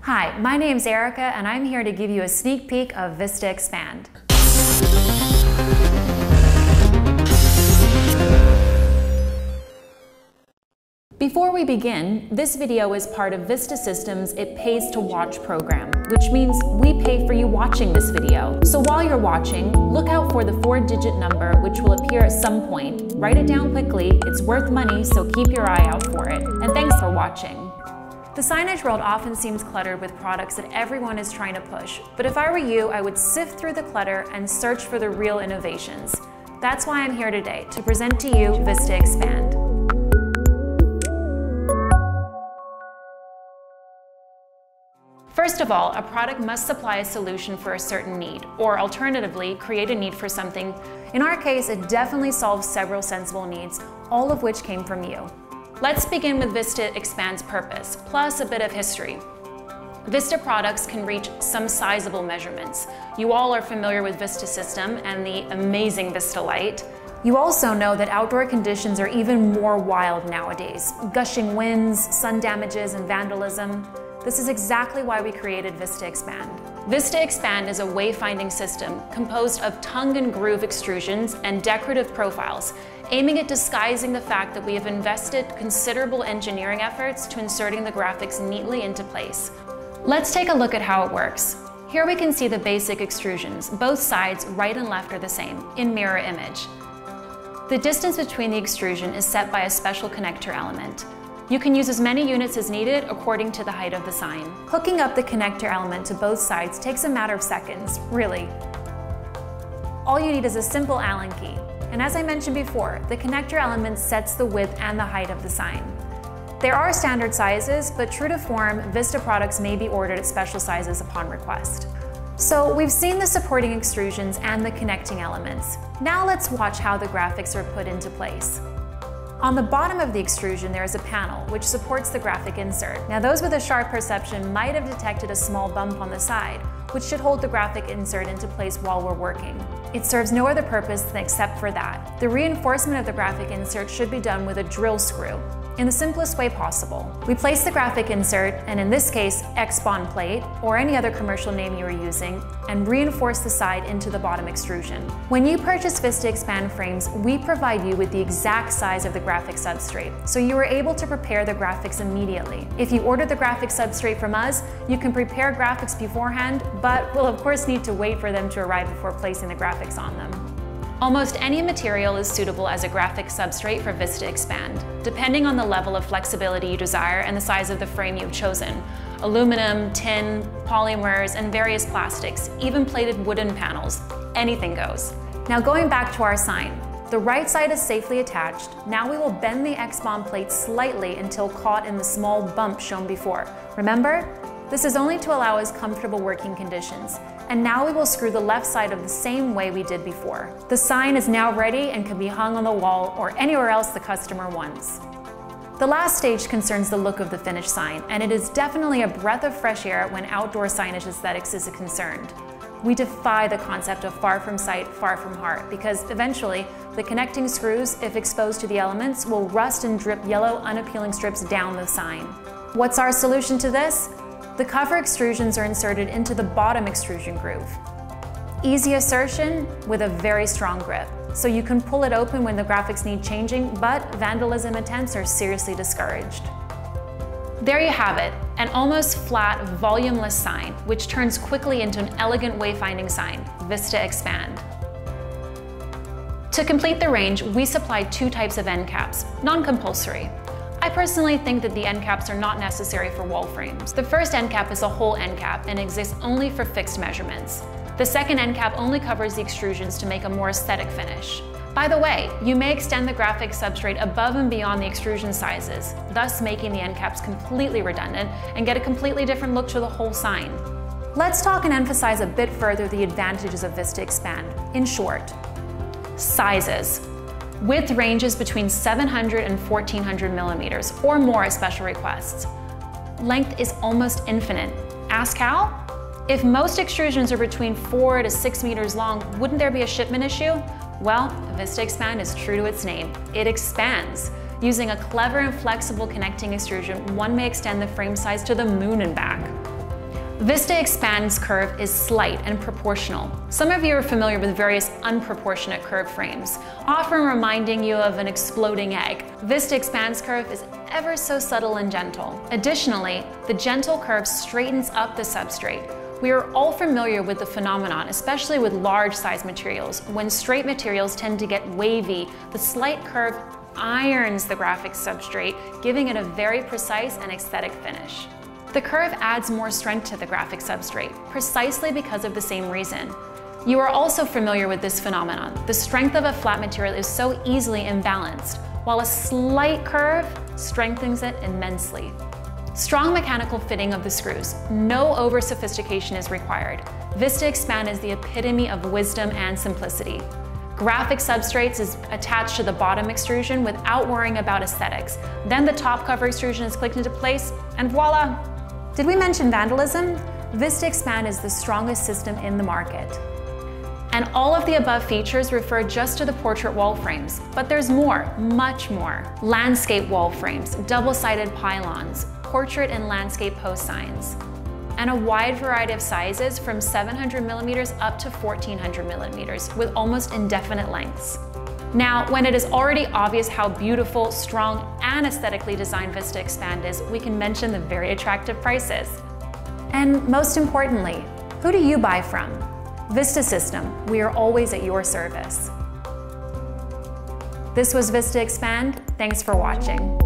Hi, my name's Erica, and I'm here to give you a sneak peek of Vista Expand. Before we begin, this video is part of Vista Systems' It Pays to Watch program, which means we pay for you watching this video. So while you're watching, look out for the 4-digit number which will appear at some point. Write it down quickly, it's worth money, so keep your eye out for it. And thanks for watching. The signage world often seems cluttered with products that everyone is trying to push, but if I were you, I would sift through the clutter and search for the real innovations. That's why I'm here today, to present to you Vista Expand. First of all, a product must supply a solution for a certain need, or alternatively, create a need for something. In our case, it definitely solves several sensible needs, all of which came from you. Let's begin with Vista Expand's purpose, plus a bit of history. Vista products can reach some sizable measurements. You all are familiar with Vista System and the amazing Vista Light. You also know that outdoor conditions are even more wild nowadays. Gushing winds, sun damages, and vandalism. This is exactly why we created Vista Expand. Vista Expand is a wayfinding system composed of tongue and groove extrusions and decorative profiles, aiming at disguising the fact that we have invested considerable engineering efforts to inserting the graphics neatly into place. Let's take a look at how it works. Here we can see the basic extrusions. Both sides, right and left, are the same, in mirror image. The distance between the extrusion is set by a special connector element. You can use as many units as needed according to the height of the sign. Hooking up the connector element to both sides takes a matter of seconds, really. All you need is a simple Allen key. And as I mentioned before, the connector element sets the width and the height of the sign. There are standard sizes, but true to form, Vista products may be ordered at special sizes upon request. So we've seen the supporting extrusions and the connecting elements. Now let's watch how the graphics are put into place. On the bottom of the extrusion, there is a panel which supports the graphic insert. Now those with a sharp perception might have detected a small bump on the side, which should hold the graphic insert into place while we're working. It serves no other purpose except for that. The reinforcement of the graphic insert should be done with a drill screw, in the simplest way possible. We place the graphic insert, and in this case, Expand plate, or any other commercial name you are using, and reinforce the side into the bottom extrusion. When you purchase Vista Expand frames, we provide you with the exact size of the graphic substrate, so you are able to prepare the graphics immediately. If you order the graphic substrate from us, you can prepare graphics beforehand, but we'll of course need to wait for them to arrive before placing the graphics on them. Almost any material is suitable as a graphic substrate for Vista Expand, depending on the level of flexibility you desire and the size of the frame you've chosen. Aluminum, tin, polymers, and various plastics, even plated wooden panels, anything goes. Now going back to our sign, the right side is safely attached. Now we will bend the Expand plate slightly until caught in the small bump shown before. Remember? This is only to allow us comfortable working conditions. And now we will screw the left side of the same way we did before. The sign is now ready and can be hung on the wall or anywhere else the customer wants. The last stage concerns the look of the finished sign, and it is definitely a breath of fresh air when outdoor signage aesthetics is concerned. We defy the concept of far from sight, far from heart, because eventually the connecting screws, if exposed to the elements, will rust and drip yellow, unappealing strips down the sign. What's our solution to this? The cover extrusions are inserted into the bottom extrusion groove. Easy assertion with a very strong grip, so you can pull it open when the graphics need changing, but vandalism attempts are seriously discouraged. There you have it, an almost flat, volumeless sign, which turns quickly into an elegant wayfinding sign, Vista Expand. To complete the range, we supplied 2 types of end caps, non-compulsory. I personally think that the end caps are not necessary for wall frames. The first end cap is a whole end cap and exists only for fixed measurements. The second end cap only covers the extrusions to make a more aesthetic finish. By the way, you may extend the graphic substrate above and beyond the extrusion sizes, thus making the end caps completely redundant and get a completely different look to the whole sign. Let's talk and emphasize a bit further the advantages of Vista Expand. In short, sizes. Width ranges between 700 and 1400 millimeters, or more at special requests. Length is almost infinite. Ask how? If most extrusions are between 4 to 6 meters long, wouldn't there be a shipment issue? Well, Vista Expand is true to its name. It expands. Using a clever and flexible connecting extrusion, one may extend the frame size to the moon and back. Vista Expand's curve is slight and proportional. Some of you are familiar with various unproportionate curve frames, often reminding you of an exploding egg. Vista Expand's curve is ever so subtle and gentle. Additionally, the gentle curve straightens up the substrate. We are all familiar with the phenomenon, especially with large size materials. When straight materials tend to get wavy, the slight curve irons the graphic substrate, giving it a very precise and aesthetic finish. The curve adds more strength to the graphic substrate, precisely because of the same reason. You are also familiar with this phenomenon. The strength of a flat material is so easily imbalanced, while a slight curve strengthens it immensely. Strong mechanical fitting of the screws. No over-sophistication is required. Vista Expand is the epitome of wisdom and simplicity. Graphic substrates is attached to the bottom extrusion without worrying about aesthetics. Then the top cover extrusion is clicked into place, and voila! Did we mention vandalism? Vista Expand is the strongest system in the market. And all of the above features refer just to the portrait wall frames, but there's more, much more. Landscape wall frames, double-sided pylons, portrait and landscape post signs, and a wide variety of sizes from 700 millimeters up to 1400 millimeters with almost indefinite lengths. Now, when it is already obvious how beautiful, strong, and aesthetically designed Vista Expand is, we can mention the very attractive prices. And most importantly, who do you buy from? Vista System, we are always at your service. This was Vista Expand. Thanks for watching.